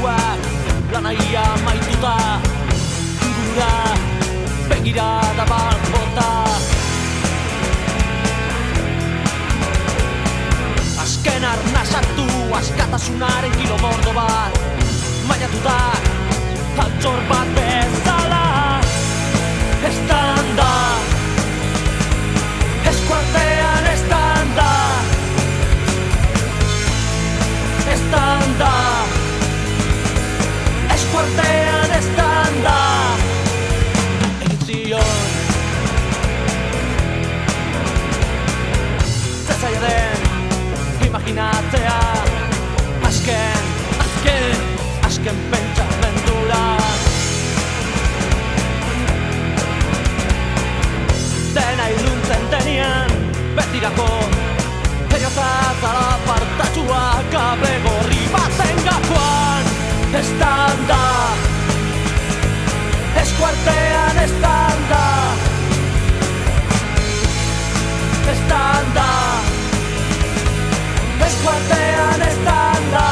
batzuak lanaia maituta ingurura begirada bat bota. Azken arnasatu askatasunaren kilomordo bat mailatuta altxor bat bezala. Estanda eskuartean estanda, estanda eskuartean estanda. Egin zion zezaila den imaginatzea azken pentsamendura. Dena iluntzen denean betirako heriotza zara partatxua kable gorri baten gakoan. Estanda eskuartean estanda, estanda eskuartean estanda,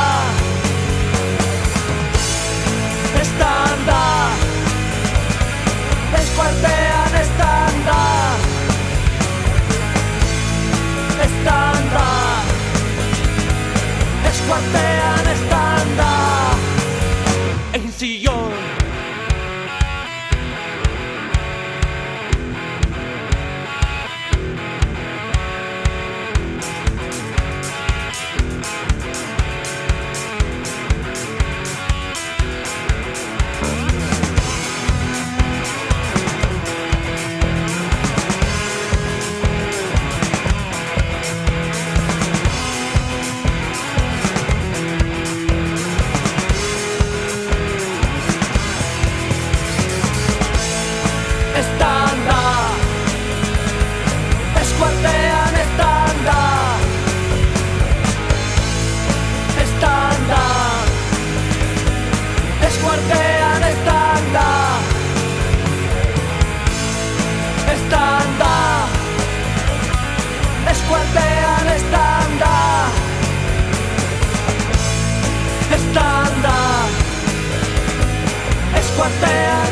estanda eskuartean estanda, estanda eskuartean estanda. Egin zion eskuartean estanda, estanda eskuartean